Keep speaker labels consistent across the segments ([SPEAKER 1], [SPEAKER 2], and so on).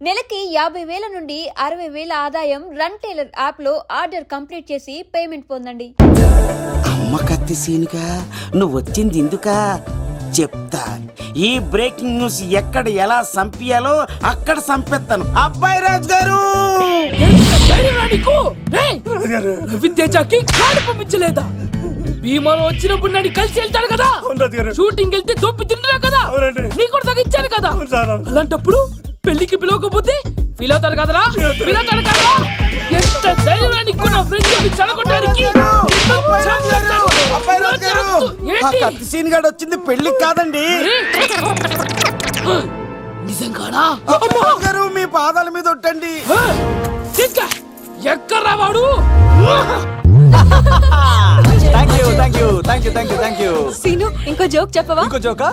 [SPEAKER 1] నెలకి 50,000 నుండి 60,000 ఆదాయం రన్ టైలర్ యాప్ లో ఆర్డర్ కంప్లీట్ చేసి పేమెంట్ పొందండి.
[SPEAKER 2] అమ్మ కత్తి సీనుగా నువ్వు వచ్చింది ఎందుకా చెప్తా. ఈ బ్రేకింగ్ న్యూస్ ఎక్కడ ఎలా సంపియాలో అక్కడ సంపెత్తాను. అబ్బాయి రాజు గారు
[SPEAKER 3] పంపించలేదా? భీమాలో వచ్చినప్పుడు నన్ను కలిసి వెళ్తాడు కదా, షూటింగ్ వెళ్తే దొప్పి తింటున్నా కదా, నీ కూడా తగ్గించాను కదా. అలాంటప్పుడు పెళ్లికి పిలవకపోతే ఫీల్ అవుతారు కదరా, ఫీల్ అవుతారు కదా. ఎంత ధైర్యాన్ని నా ఫ్రెండ్ చదవడానికి
[SPEAKER 2] కత్తి సీన్ గారు వచ్చింది పెళ్లికి కాదండి.
[SPEAKER 3] నిజంగానా?
[SPEAKER 2] గారు మీ పాదాల మీద ఒట్టండి.
[SPEAKER 3] ఎక్కడ్రా వాడు?
[SPEAKER 1] సీను ఇంకో జోక్ చెప్పవా?
[SPEAKER 4] ఇంకో జోకా?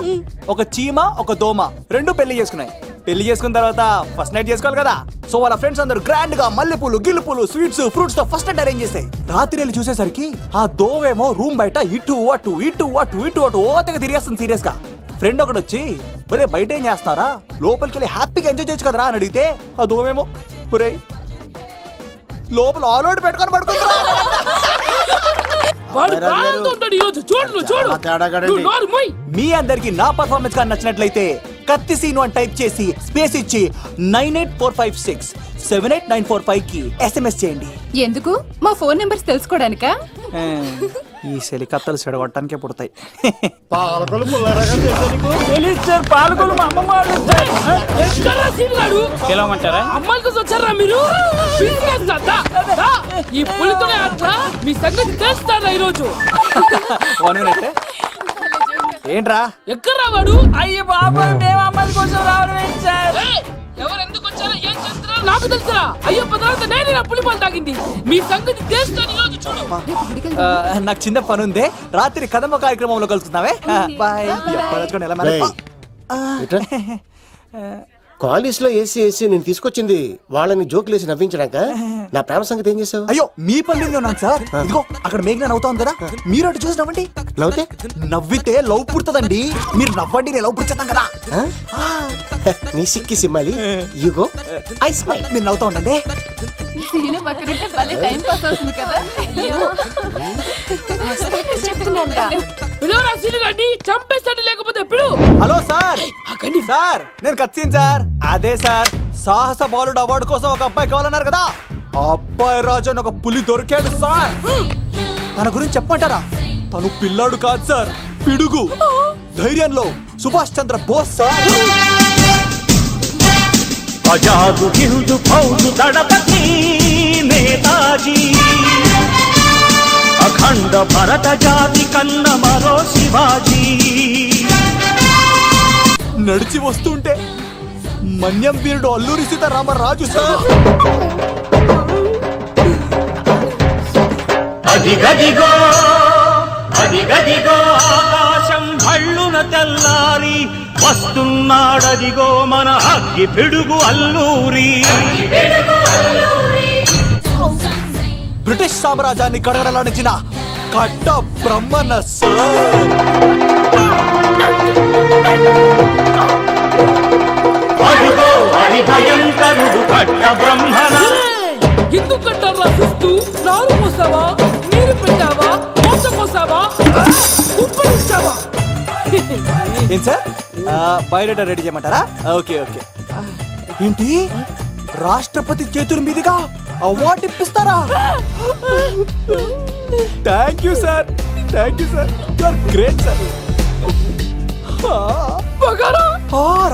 [SPEAKER 4] ఒక చీమ ఒక దోమ రెండు పెళ్లి చేసుకున్నాయి. పెళ్లి చేసుకున్న తర్వాత ఫస్ట్ నైట్ చేసుకోవాలి కదా. సో వాళ్ళ ఫ్రెండ్స్ అందరూ గ్రాండ్ గా మల్లెపూలు గిల్లుపూలు స్వీట్స్ ఫ్రూట్స్ తో ఫస్ట్ నైట్ అరేంజ్ చేస్తాయి. రాత్రి వెళ్ళి చూసేసరికి ఆ దోవేమో రూమ్ బయట ఇటు అటు ఇటు అటు ఇటు అటు ఓతగా తిరిగేస్తుంది సీరియస్ గా. ఫ్రెండ్ ఒకటి వచ్చి ఒరే బయట ఏం చేస్తారా, లోపలికి వెళ్ళి హ్యాపీగా ఎంజాయ్ చేయొచ్చు కదరా అని అడిగితే ఆ దోవేమో ఒరే లోపల ఆల్అౌట్ పెట్టుకొని పడుకుంటారా. మీ అందరికి నా పర్ఫార్మెన్స్ గా నచ్చినట్లయితే కత్తి సీను అని టైప్ చేసి స్పేస్ ఇచ్చి 9845678945 కి SMS చేయండి.
[SPEAKER 5] ఎందుకు? మా ఫోన్ నెంబర్స్ తెలుసుకోవడానికా?
[SPEAKER 4] ఈ సెలికత్తలు చెడగొట్టడానికే పుడతాయి.
[SPEAKER 3] అమ్మాయిల కోసం వచ్చారా మీరు? ఈ పులితోనే అట్లా మీ సంగతి తెలుస్తారా ఈరోజు?
[SPEAKER 4] ఏంట్రా
[SPEAKER 3] ఎక్కడ రావాడు? అయ్యో బాబా, మేము అమ్మాయిల కోసం రావడం ఎవరు ఎందుకు వచ్చారో ఏం చేస్తున్నారో నాకు తెలుసురా. అయ్యో పదార్థ నేనే నా పులిపాలు తాగింది. మీ సంగతి తెలుస్తాను ఈరోజు. చూడు,
[SPEAKER 4] నాకు చిన్న పని ఉంది, రాత్రి కదమ్మ కార్యక్రమంలో కలుస్తున్నావే. బాయ్.
[SPEAKER 6] కాలేజ్ లో ఏసీ నేను తీసుకొచ్చింది వాళ్ళని జోకులేసి నవ్వించడాక. నా ప్రేమ సంగతి ఏం చేసావు?
[SPEAKER 4] అయ్యో మీ పని ఉన్నాను సార్. ఇదిగో అక్కడ మేఘన నవ్వుతాం కదా, మీరు అటు చూసి నవ్వండి.
[SPEAKER 6] నవ్వుతే
[SPEAKER 4] నవ్వితే లవ్ పుడుతుందండి. మీరు నవ్వండి, నేను లవ్ పుడిచేద్దాం కదా.
[SPEAKER 6] నీ సిక్కి సిమ్మాలి యుగో ఐ స్మైల్.
[SPEAKER 4] మీరు నవ్వుతా ఉండండి.
[SPEAKER 3] చంపేస్తాడు లేకపోతే పిలు.
[SPEAKER 4] Hello sir. సార్ నేను కత్తిన్ సార్. అదే సార్, సాహస బాలుడు అవార్డు కోసం ఒక అబ్బాయి కావాలన్నారు కదా. ఆ అబ్బాయి రాజు అని ఒక పులి దొరికాడు సార్. తన గురించి చెప్పమంటారా? తను పిల్లాడు కాదు సార్, పిడుగు. ధైర్యంలో సుభాష్ చంద్ర బోస్ సార్.
[SPEAKER 7] ఆజాదు హిందూ ఫౌజు దళపతి నేతాజీ, అఖండ భరత జాతి కన్న మరో శివాజీ.
[SPEAKER 4] నడిచి వస్తుంటే మన్యం వీరుడు అల్లూరి సీతారామరాజు సార్.
[SPEAKER 7] అదిగదిగో అదిగదిగో ఆకాశం భళ్ళున తెల్లారి వస్తున్నాడదిగో మన అగ్గి పిడుగు అల్లూరి.
[SPEAKER 4] బ్రిటిష్ సామ్రాజ్యాన్ని కడగడలాడించిన కట్ట బ్రహ్మన్న సార్.
[SPEAKER 7] అదిగో హరి భయంకరుడు కట్ట బ్రహ్మణ.
[SPEAKER 3] ఎందుకు కట్టారా చూస్తూ? నారు పోసావా, నీరు పెట్టావా, మోస పోసావా, ఉప్పరించావా?
[SPEAKER 4] ఏం సార్, బయోడేటా రెడీ చేయమంటారా? Okay okay. ఏంటి రాష్ట్రపతి చేతుల మీదుగా అవార్డు ఇప్పిస్తారా? Thank you sir, thank you sir, you are great sir.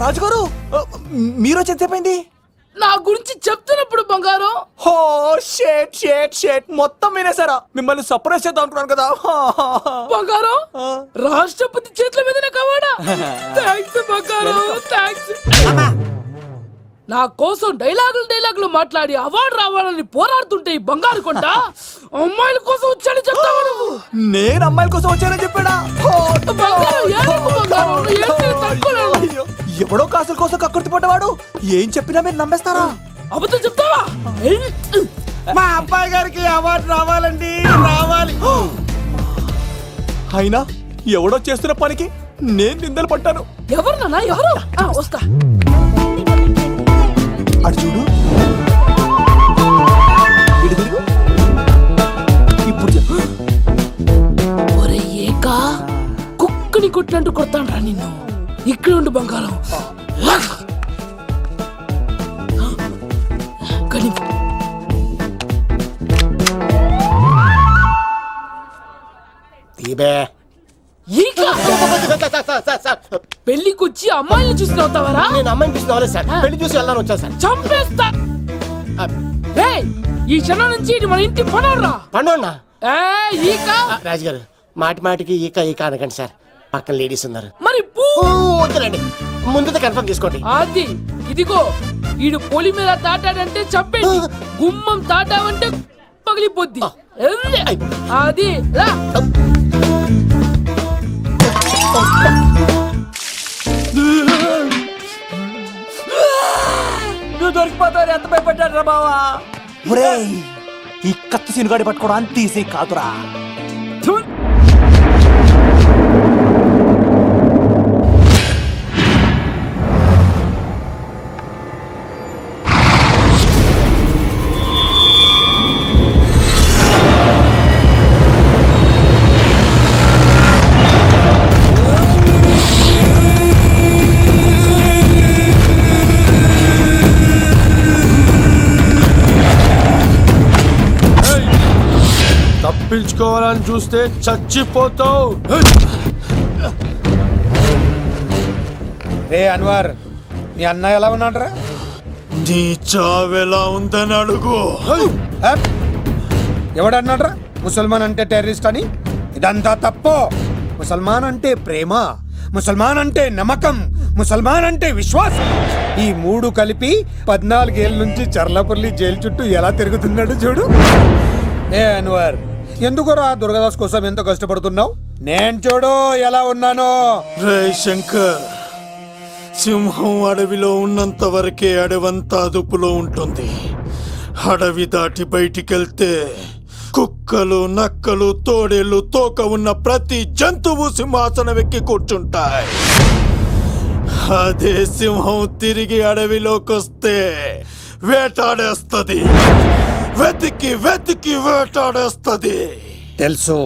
[SPEAKER 4] రాజుగారు మీరు చెప్పండి.
[SPEAKER 3] నా గురించి చెప్తున్నప్పుడు బంగారం.
[SPEAKER 4] హో షేట్ షేట్ షేట్ మొత్తం వినేసారా? మిమ్మల్ని సర్ప్రైజ్ చేద్దాం అనుకున్నాను కదా.
[SPEAKER 3] బంగారం, రాష్ట్రపతి చేతుల మీదనే కావాడా? థ్యాంక్స్ బంగారం, థ్యాంక్స్. నా కోసం డైలాగులు మాట్లాడి అవార్డు రావాలని పోరాడుతుంటే ఈ బంగారు కొండ అమ్మాయిల కోసం వచ్చాడని చెప్తావా నువ్వు?
[SPEAKER 4] నేను అమ్మాయిల కోసం వచ్చానని చెప్పాడా? ఎవడో కాసుల కోసం కక్కుర్తి పడ్డవాడు ఏం చెప్పినా మీరు నమ్మేస్తారా?
[SPEAKER 3] అబద్ధం చెప్తావా?
[SPEAKER 2] మా అబ్బాయి గారికి అవార్డు రావాలండి, రావాలి.
[SPEAKER 4] అయినా ఎవడో చేస్తున్న పనికి నేను నిందలు పట్టాను.
[SPEAKER 3] ఎవరు నాన్న, ఎవరు? వస్తా.
[SPEAKER 4] అటు
[SPEAKER 3] ఇక్కడ ఉండు బంగారం. కానీ
[SPEAKER 6] తీబే.
[SPEAKER 3] ఈక పెళ్లికొచ్చి అమ్మాయిని చూసి నవ్వుతావరా?
[SPEAKER 6] నేను అమ్మాయిని చూసి నవ్వలేదు సార్, పెళ్లి చూసి వెళ్ళాలని వచ్చా సార్.
[SPEAKER 3] చంపేస్తా. రేయ్, ఈ క్షణం నుంచి ఇది మన ఇంటి పనరా.
[SPEAKER 6] పండున్నా
[SPEAKER 3] ఈక
[SPEAKER 6] రాజుగారు, మాటి మాటికి ఈక ఈక అనకండి సార్, పక్కన లేడీస్ ఉన్నారు.
[SPEAKER 3] మరి పూ.
[SPEAKER 6] వద్దులండి, ముందు కన్ఫర్మ్ చేసుకోండి.
[SPEAKER 3] అది ఇదిగో, ఈడు పొలి మీద తాటాడంటే చంపేది, గుమ్మం తాటావంటే పగిలిపోద్ది. అది రా.
[SPEAKER 4] నువ్వు దొరికిపోతావు, ఎంత భయపడ్డాడు రా బావా. ఒరేయ్, ఈ కత్తి సీనుగాడి పట్టుకోవడం అంత ఈజీ కాదురా.
[SPEAKER 8] తప్పించుకోవాలని చూస్తే చచ్చిపోతావు.
[SPEAKER 9] రే అన్వర్, నీ అన్న ఎలా ఉన్నాడ్రా?
[SPEAKER 8] నీ చావెలా ఉందని అడుగు.
[SPEAKER 9] ఎవడన్నాడ్రా ముసల్మాన్ అంటే టెర్రరిస్ట్ అని? ఇదంతా తప్పు. ముసల్మాన్ అంటే ప్రేమ, ముసల్మాన్ అంటే నమ్మకం, ముసల్మాన్ అంటే విశ్వాసం. ఈ మూడు కలిపి 14 ఏళ్ళ నుంచి చర్లపల్లి జైలు చుట్టూ ఎలా తిరుగుతున్నాడు చూడు. ఏ అన్వర్, ఎందుకురా దుర్గాదాస్ కోసం ఎంతో కష్టపడుతున్నావు? నేను చూడు ఎలా ఉన్నానో.
[SPEAKER 8] రే శంకర్, సింహం అడవిలో ఉన్నంత వరకే అడవంతా అదుపులో ఉంటుంది. అడవి దాటి బయటికెళ్తే కుక్కలు, నక్కలు, తోడేళ్లు, తోక ఉన్న ప్రతి జంతువు సింహాసనం ఎక్కి కూర్చుంటాయి. అదే సింహం తిరిగి అడవిలోకి వస్తే వేటాడేస్తది, వెతికి వెతికి వేటాడేస్తది.
[SPEAKER 9] తెలుసు,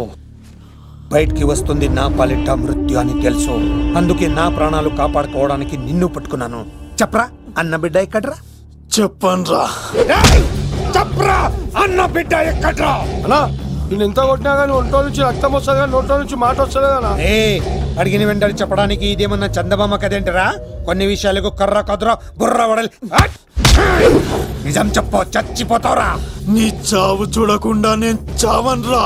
[SPEAKER 9] బయటికి వస్తుంది నా పాలిట మృత్యు అని తెలుసు. అందుకే నా ప్రాణాలు కాపాడుకోవడానికి నిన్ను పట్టుకున్నాను. చెప్పరా, అన్న బిడ్డ ఎక్కడ్రా?
[SPEAKER 8] చెప్పన్రా.
[SPEAKER 9] చెప్పరా, అన్న బిడ్డ ఎక్కడ్రా?
[SPEAKER 8] అలా నేను ఎంత కొట్టినా కానీ ఒంట్లో నుంచి రక్తం వస్తుంది కానీ నోట్లో నుంచి మాట వస్తుంది కదా.
[SPEAKER 9] ఏ అడిగిన వెంటనే చెప్పడానికి ఇదేమన్నా చందమామ కదేంటరా? కొన్ని విషయాలకు కర్ర కదురా బుర్ర వడలి. నిజం చెప్పు, చచ్చిపోతావురా.
[SPEAKER 8] నీ చావు చూడకుండా నేను చావన్రా.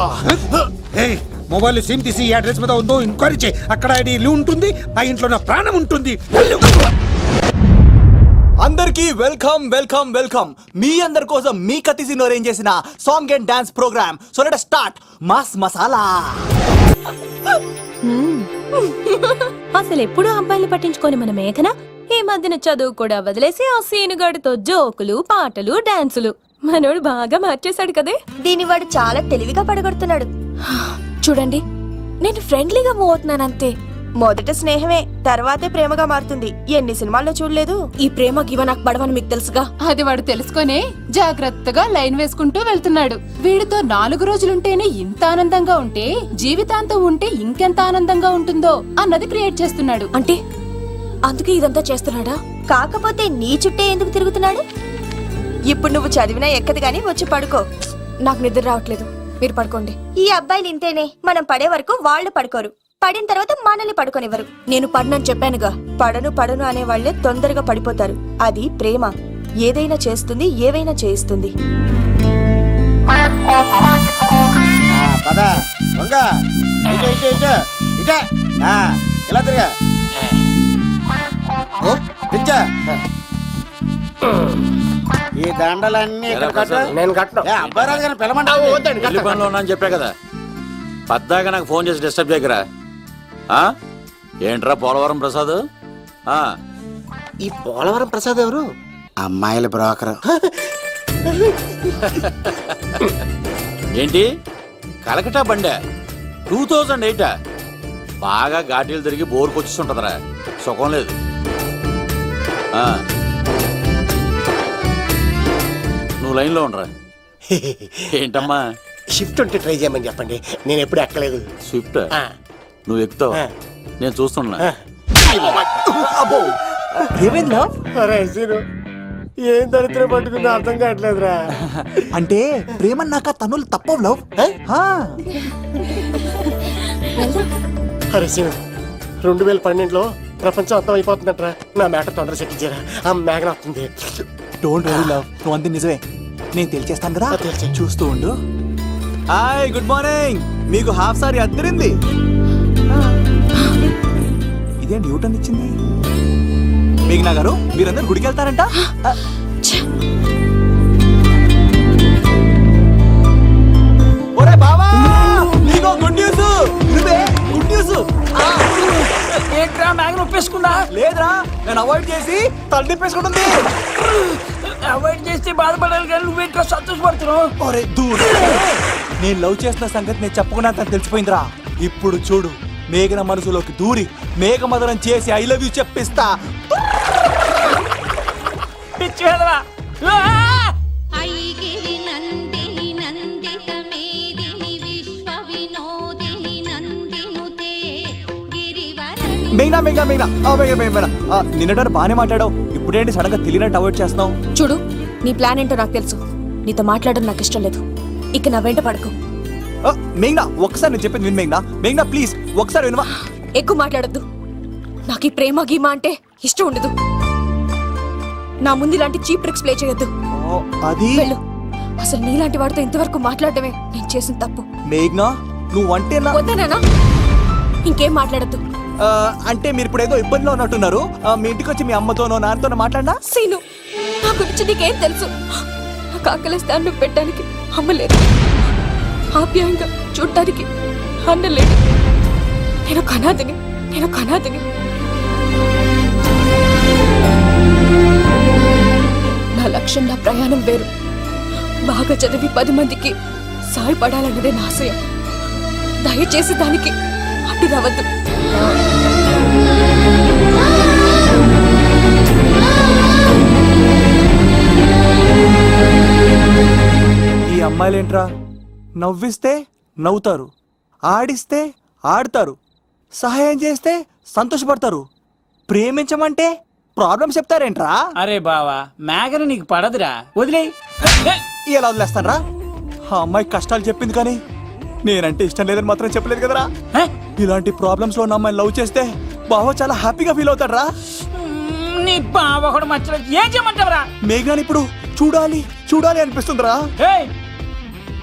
[SPEAKER 9] ఏయ్, మొబైల్ సిమ్ తీసి ఈ అడ్రస్ మీద ఉందో ఎంక్వైరీ చేయి. అక్కడ ఐడి ఇల్లు ఉంటుంది, ఆ ఇంట్లో నా ప్రాణం ఉంటుంది.
[SPEAKER 4] అందరికీ వెల్కమ్ వెల్కమ్ వెల్కమ్. మీ అందరి కోసం మీ కత్తి సీను అరేంజ్ చేసిన song and dance programme. So let us start mass masala.
[SPEAKER 10] అసలు ఎప్పుడు అబ్బాయిలు పట్టించుకొని మన మేఘన ఈ మధ్యన చదువు కూడా వదిలేసి ఆ సీనుగాడితో జోకులు, పాటలు, డాన్సులు. మనోడు బాగా మార్చేశాడు కదే.
[SPEAKER 11] దీని వాడు చాలా తెలివిగా పడగొడుతున్నాడు.
[SPEAKER 10] చూడండి, నేను ఫ్రెండ్లీగా మూవ్ అవుతున్నాను అంతే.
[SPEAKER 11] మొదట స్నేహమే, తర్వాతే ప్రేమగా మారుతుంది. ఎన్ని సినిమాల్లో చూడలేదు?
[SPEAKER 10] ఈ ప్రేమ గివ నాకు పడవని మీకు తెలుసుగా.
[SPEAKER 5] అది వాడు తెలుసుకొనే జాగ్రత్తగా లైన్ వేసుకుంటూ వెళ్తున్నాడు. వీడితో 4 రోజులుంటేనే ఇంత ఆనందంగా ఉంటే జీవితాంతం ఉంటే ఇంకెంత ఆనందంగా ఉంటుందో అన్నది క్రియేట్ చేస్తున్నాడు.
[SPEAKER 10] అంటే అందుకే ఇదంతా చేస్తున్నాడా?
[SPEAKER 11] కాకపోతే నీ చుట్టే ఎందుకు తిరుగుతున్నాడు? ఇప్పుడు నువ్వు చదివినా ఎక్కదు గానీ వచ్చి పడుకో.
[SPEAKER 10] నాకు నిద్ర రావట్లేదు, మీరు పడుకోండి.
[SPEAKER 11] ఈ అబ్బాయిలు ఇంతేనే, మనం పడే వరకు వాళ్ళు పడుకోరు, పడిన తర్వాత మనల్ని పడుకోనివ్వరు.
[SPEAKER 10] నేను పడనని చెప్పానుగా.
[SPEAKER 11] పడను పడను అనే వాళ్లే తొందరగా పడిపోతారు. అది ప్రేమ, ఏదైనా చేస్తుంది, ఏవైనా చేయిస్తుంది.
[SPEAKER 2] ఇలా తిరిగా ఈ దండలన్నీ
[SPEAKER 6] నేను కట్టను.
[SPEAKER 2] అబ్బాయి రాజు గారిని పిలమంటా.
[SPEAKER 12] పెళ్లి పనిలో ఉన్నా అని చెప్పా కదా, పద్దాక నాకు ఫోన్ చేసి డిస్టర్బ్ చేయకరా. ఏంట్రా పోలవరం ప్రసాద్?
[SPEAKER 6] ఈ పోలవరం ప్రసాద్ ఎవరు?
[SPEAKER 2] అమ్మాయిల బ్రోకర్.
[SPEAKER 12] ఏంటి కలకటా బండే 2008? బాగా ఘాటీలు తిరిగి బోర్కు వచ్చేస్తుంటదరా, సుఖం లేదు. నువ్వు లైన్లో ఉండరా. ఏంటమ్మా?
[SPEAKER 6] షిఫ్ట్ ఉంటే ట్రై చేయమని చెప్పండి, నేను ఎప్పుడు ఎక్కలేదు.
[SPEAKER 12] స్విఫ్ట్ నువ్వు ఎక్కుతావు, నేను చూస్తున్నా.
[SPEAKER 4] అబ్బో ఏమైంది లవ్?
[SPEAKER 6] అరే సీను ఏం దరిద్రం పట్టుకుందో అర్థం కావట్లేదురా.
[SPEAKER 4] అంటే ప్రేమ నాక తనులు తప్పవు లవ్.
[SPEAKER 6] అరే సీను 2012లో ప్రపంచం అంతం అయిపోతుందట్రా. నా మేట తొందర చెక్కించారా, ఆ మేఘన వస్తుంది.
[SPEAKER 4] డోంట్ వరీ లవ్, నువ్వు అంది నిజమే. నేను తెలిచేస్తాను కదా,
[SPEAKER 6] తెలిసే.
[SPEAKER 4] చూస్తూ ఉండు. Hi good morning. మీకు హాఫ్ సారీ అద్దరింది. ఇదేంటి యూటర్న్ ఇచ్చింది? మేఘనా గారు మీరందరూ గుడికి వెళ్తారంట. ఒరే బావా, నీకో గుడ్ న్యూస్. నువ్వే గుడ్ న్యూస్.
[SPEAKER 3] ఏంట్రా మ్యాగ్ నొప్పేసుకున్నా?
[SPEAKER 4] లేదురా, నేను అవాయిడ్ చేసి తలదిప్పేసుకుంటుంది.
[SPEAKER 3] అవాయిడ్ చేస్తే బాధపడాలి కానీ నువ్వేంట్రా సంతోషపడుతున్నావు?
[SPEAKER 4] ఒరే దూర్, నేను లవ్ చేస్తున్న సంగతి నేను చెప్పకుండా తనకు తెలిసిపోయిందిరా. ఇప్పుడు చూడు, మేఘన మనసులోకి దూరి మేఘమదనం చేసి ఐ లవ్ యూ చెప్పిస్తా.
[SPEAKER 3] పిచ్చి వెధవా.
[SPEAKER 4] మేఘనా మేఘనా మేఘనా మేఘనా నిన్నటారు బాగానే మాట్లాడావు, ఇప్పుడేంటి సడన్ గా తెలియనట్టు అవాయిడ్ చేస్తున్నావు?
[SPEAKER 11] చూడు, నీ ప్లాన్ ఏంటో నాకు తెలుసు. నీతో మాట్లాడడం నాకు ఇష్టం లేదు. ఇక నా వెంట పడకు.
[SPEAKER 4] మేఘనా ఒకసారి నేను చెప్పేది విను. మేఘనా మేఘనా ప్లీజ్ ఒకసారి వినవా?
[SPEAKER 11] ఎక్కువ మాట్లాడద్దు. నాకు ఈ ప్రేమ గీమా అంటే ఇష్టం ఉండదు. నా ముందు ఇలాంటి చీప్ ట్రిక్స్ ప్లే చేయొద్దు.
[SPEAKER 4] అది
[SPEAKER 11] వెళ్ళు. అసలు నీలాంటి వాడితో ఇంతవరకు మాట్లాడటమే నేను చేసిన తప్పు.
[SPEAKER 4] మేఘనా నువ్వంటే నా
[SPEAKER 11] వద్దనా? ఇంకేం మాట్లాడద్దు.
[SPEAKER 4] అంటే మీరు ఇప్పుడు ఏదో ఇబ్బందిలో ఉన్నట్టున్నారు. మీ ఇంటికి వచ్చి మీ అమ్మతోనో నాన్నతోనో మాట్లాడినా?
[SPEAKER 11] సీను, నా గురించి నీకేం తెలుసు? నాకు ఆకలిస్తే అన్నం పెట్టడానికి అమ్మ లేదు, ఆప్యాయంగా చూడటానికి అన్న లేదు. నేను కనాదిని. నా లక్ష్యం, నా ప్రయాణం వేరు. బాగా చదివి 10 మందికి సాయపడాలన్నదే నా ఆశయం. దయచేసి దానికి అడ్డు రావద్దు.
[SPEAKER 4] ఈ అమ్మాయిలేంట్రా, నవ్విస్తే నవ్వుతారు, ఆడిస్తే ఆడతారు, సహాయం చేస్తే సంతోషపడతారు, ప్రేమించమంటే ప్రాబ్లం చెప్తారేంట్రా?
[SPEAKER 3] అరే బావా, మేఘన నీకు పడదురా, వదిలే.
[SPEAKER 4] ఎలా వదిలేస్తానరా? ఆ అమ్మాయి కష్టాలు చెప్పింది కానీ నేనంటే ఇష్టం లేదని మాత్రం చెప్పలేదు కదరా. ఇలాంటి ప్రాబ్లమ్స్ లో ఉన్న అమ్మాయిని లవ్ చేస్తే బావ చాలా హ్యాపీగా ఫీల్ అవుతాడరా.
[SPEAKER 3] నీ బావ కూడా మచ్చలేదు. ఏం చేయమంటావరా?
[SPEAKER 4] మేఘనాని ఇప్పుడు చూడాలి అనిపిస్తుందిరా.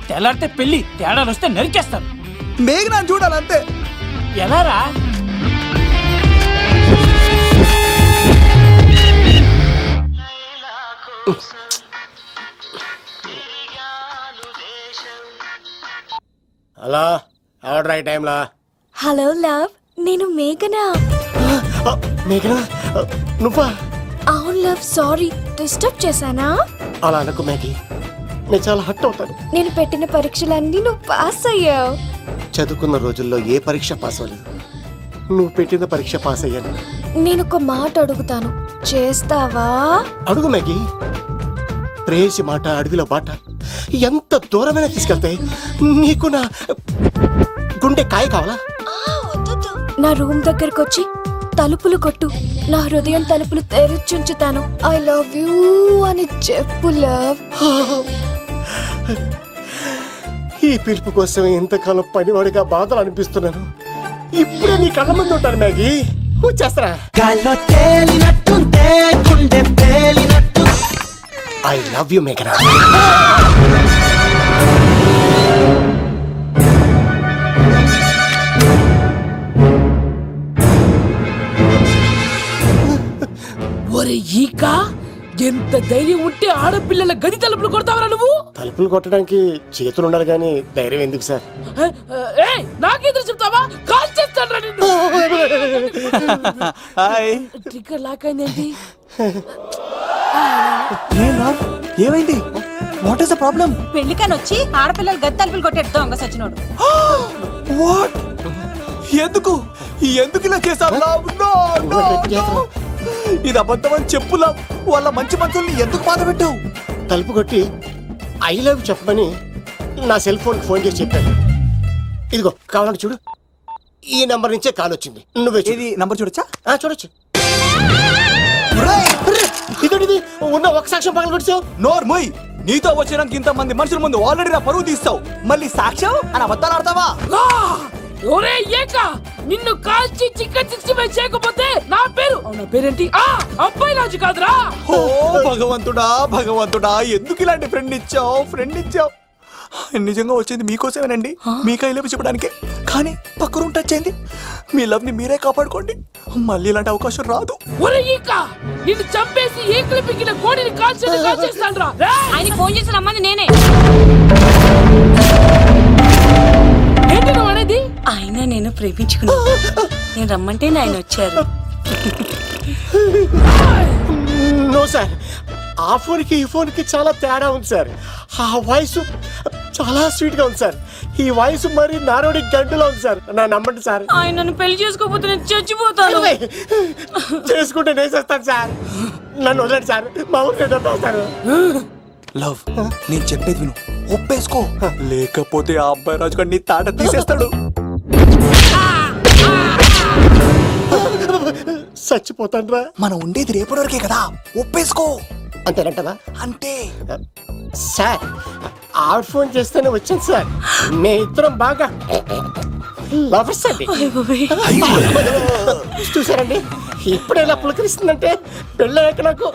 [SPEAKER 3] తెల్లారితే పెళ్లి, తేడాలు వస్తే నరికేస్తారు.
[SPEAKER 4] మేఘనాని చూడాలి అంతే.
[SPEAKER 3] ఎలారా?
[SPEAKER 6] అలా ఆర్డర్ రైట్ టైంలా.
[SPEAKER 10] హలో లవ్, నేను మేఘనా.
[SPEAKER 6] మేఘనా నువ్వా?
[SPEAKER 10] అవును లవ్, సారీ డిస్టర్బ్ చేశానా?
[SPEAKER 6] అలా అనుకో మ్యాగీ, నేను చాలా హర్ట్ అవుతాను.
[SPEAKER 10] నేను పెట్టిన పరీక్షలన్నీ నువ్వు పాస్ అయ్యావు.
[SPEAKER 6] చదువుకున్న రోజుల్లో ఏ పరీక్ష పాస్ అవ్వలేదు. నువ్వు పెట్టిన పరీక్ష పాస్ అయ్యాను.
[SPEAKER 10] నేను ఒక మాట అడుగుతాను, చేస్తావా?
[SPEAKER 6] అడుగు మ్యాగీ. ప్రేయసి మాట అడవిలో బాట ఎంత దూరమైనా తీసుకెళ్తాయి. నీకు నా గుండె కాయ కావాలా?
[SPEAKER 10] నా రూమ్ దగ్గరకు వచ్చి తలుపులు కొట్టు, నా హృదయం తలుపులు తెరిచుంచుతాను. ఐ లవ్ యూ అని చెప్పు లవ్.
[SPEAKER 6] ఈ పిలుపు కోసం ఇంతకాలం పనివాడిగా బాధలు అనిపిస్తున్నాను. ఇప్పుడే నీ కళ్ళ ముందు ఉంటాను మ్యాగీ. వచ్చేస్తారా? ఐ లవ్ యూ మేఘనా.
[SPEAKER 3] ఒరే ఈక, ఎంత ధైర్యం ఉంటే ఆడపిల్లల గది తలుపులు కొడతావరా నువ్వు?
[SPEAKER 6] తలుపులు కొట్టడానికి చేతులు ఉండాలి కానీ ధైర్యం ఎందుకు సార్?
[SPEAKER 3] నాకెదురు చెప్తావా? కాల్ చేస్తాను నిన్ను. ట్రిగ్గర్ లాక్ అయిందేంటి?
[SPEAKER 4] ఏమైంది? What is the problem?
[SPEAKER 5] పెళ్లికని వచ్చి ఆడపిల్లలు గది తలుపులు కొట్టాడు దొంగ సచ్చినోడు.
[SPEAKER 4] వాట్? ఎందుకు ఇలా చేశావు? ఇది అబద్ధం అని చెప్పులా. వాళ్ళ మంచి మనసుల్ని ఎందుకు బాధ పెట్టావు?
[SPEAKER 6] తలుపు కొట్టి ఐ లవ్ చెప్పమని నా సెల్ ఫోన్ చేసి చెప్పాను. ఇదిగో కావాలంటే చూడు. ఈ నంబర్ నుంచే కాల్ వచ్చింది. నువ్వే
[SPEAKER 4] ఇది నంబర్ చూడొచ్చా?
[SPEAKER 6] చూడొచ్చు. ఇదేంటిది ఉన్న ఒక సాక్ష్యం పగల కొట్టావు.
[SPEAKER 4] నోర్మోయ్, నీతో వచ్చినాక ఇంత మంది మనుషుల ముందు ఆల్రెడీ నా పరువు తీస్తావు, మళ్ళీ సాక్ష్యం అని అబద్ధాలు ఆడతావా?
[SPEAKER 3] ఒరే ఏక, నిన్ను కాల్చి చికెన్ 65 చేయకపోతే నా పేరేంటి? అబ్బాయి రాజు కాదురా.
[SPEAKER 4] ఓ భగవంతుడా భగవంతుడా, ఎందుకు ఇలాంటి ఫ్రెండ్ ఇచ్చావు? నిజంగా వచ్చింది మీకోసమేనండి, మీ కైలో చెప్పడానికే. కానీ పక్క రూమ్ టచ్ అయింది. మీ లవ్ ని మీరే కాపాడుకోండి, మళ్ళీ ఇలాంటి అవకాశం రాదు.
[SPEAKER 3] ఒరే ఈక, నిన్ను చంపేసి ఏకలు పిగిన కోడిని కాల్చేస్తాను.
[SPEAKER 10] ఆయన ఫోన్ చేసి రమ్మని నేనే.
[SPEAKER 3] ఏంటి నువ్వు అనేది?
[SPEAKER 10] ఆయన నేను ప్రేమించుకున్నా, నేను రమ్మంటే ఆయన వచ్చారు.
[SPEAKER 6] నో సార్, ఆ ఫోన్కి ఈ ఫోన్కి చాలా తేడా ఉంది సార్. ఆ వాయిస్ చాలా స్వీట్ గా ఉంది సార్. ఈ వాయిస్ మరి నారోడి గంటలో ఉంది సార్. నా నమ్మండి సార్.
[SPEAKER 10] ఆయన నన్ను పెళ్లి చేసుకోకపోతే నేను చచ్చిపోతాను.
[SPEAKER 6] చేసుకుంటే నేను చేస్తాను సార్. నన్ను వదలండి సార్, మా ఊరికి డబ్బేస్తారు.
[SPEAKER 4] లవ్, నేను చెప్పేది విను, ఒప్పేసుకో, లేకపోతే ఆ అబ్బాయి రాజు గారు నీ తాట తీసేస్తాడు.
[SPEAKER 6] చచ్చిపోతాను రా.
[SPEAKER 4] మనం ఉండేది రేపటి వరకే కదా, ఒప్పేసుకో.
[SPEAKER 6] అంతేనంటవా?
[SPEAKER 4] అంటే
[SPEAKER 6] సార్, ఆవిడ ఫోన్ చేస్తేనే వచ్చాను సార్. మే ఇద్దరం బాగా లవర్స్ అండి. చూసారండి, ఇప్పుడు ఎలా పులకరిస్తుందంటే పెళ్ళయ్యాక నాకు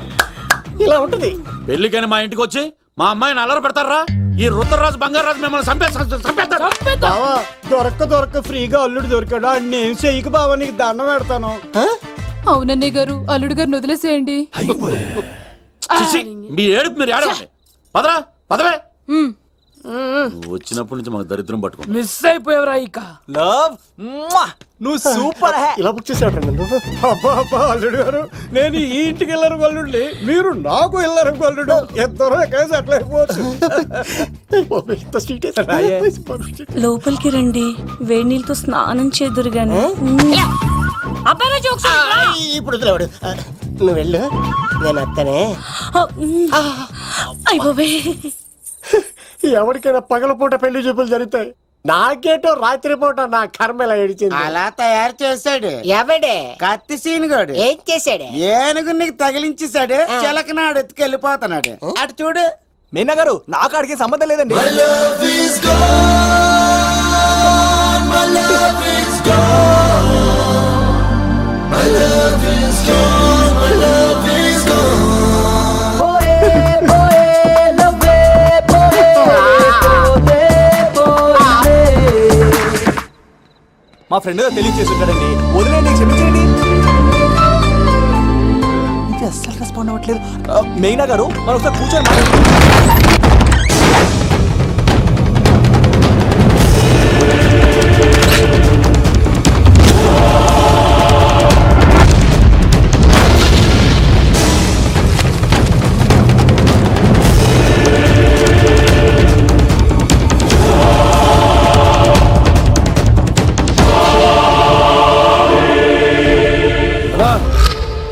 [SPEAKER 6] ఇలా ఉంటుంది.
[SPEAKER 12] పెళ్లికని మా ఇంటికి వచ్చి మా అమ్మాయిని అల్లరి పెడతారా? ఈ రుద్రరాజు బంగారాజు మిమ్మల్ని చంపేస్తారు.
[SPEAKER 9] దొరక్క ఫ్రీగా అల్లుడు దొరికాడు. నేను చెయ్యికి బావా నీకు దండం పెడతాను.
[SPEAKER 5] అవునన్నయ్య గారు, అల్లుడు గారిని వదిలేసేయండి.
[SPEAKER 12] మీ ఏడుపు మీరు ఏడవండి. పదవే. నువ్వు వచ్చినప్పటి నుంచి మాకు దరిద్రం పట్టుకో.
[SPEAKER 3] మిస్ అయిపోయావురా ఈక.
[SPEAKER 4] లవ్, నువ్వు సూపర్.
[SPEAKER 6] ఇలా బుక్ చేసేవాడు నన్ను.
[SPEAKER 9] అబ్బా అల్లుడు గారు, నేను ఈ ఇంటికి వెళ్ళరు గల్లుండి, మీరు నాకు వెళ్ళరు గల్లుడు. ఇద్దరు కలిసి అట్లా అయిపోవచ్చు.
[SPEAKER 10] లోపలికి రండి, వేడి నీళ్ళతో స్నానం చేదురు గాని.
[SPEAKER 6] ఇప్పుడు వదిలేవాడు. నువ్వు వెళ్ళు, నేను అత్తనే. ఎవరికైనా పగలపూట పెళ్లి చూపులు జరుగుతాయి, నాకేటో రాత్రి పూట నా కర్మ ఇలా ఏడిచింది.
[SPEAKER 2] అలా తయారు చేశాడు.
[SPEAKER 6] ఎవడే?
[SPEAKER 2] కత్తి సీనుగాడు.
[SPEAKER 6] ఏం చేశాడు?
[SPEAKER 2] ఏనుగు నీకు తగిలించేశాడు. చిలకనాడు ఎత్తుకెళ్ళిపోతున్నాడు. అటు చూడు.
[SPEAKER 4] మీనా గారు, నాకు అడిగే సంబంధం లేదండి. మా ఫ్రెండ్ తెలియజేసి ఉంటాడండి, వదిలేండి, క్షమించండి. ఇది అస్సలు రెస్పాండ్ అవ్వట్లేదు. మెయినా గారు, మనం ఒకసారి కూర్చొని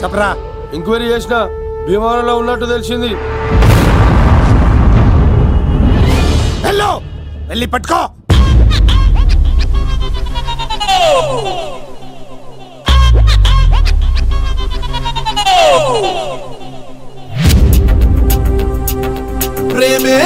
[SPEAKER 8] చెప్పరా. ఎంక్వైరీ చేసిన విమానంలో ఉన్నట్టు తెలిసింది.
[SPEAKER 9] వెళ్ళు, వెళ్ళి పట్టుకో.
[SPEAKER 7] ప్రేమే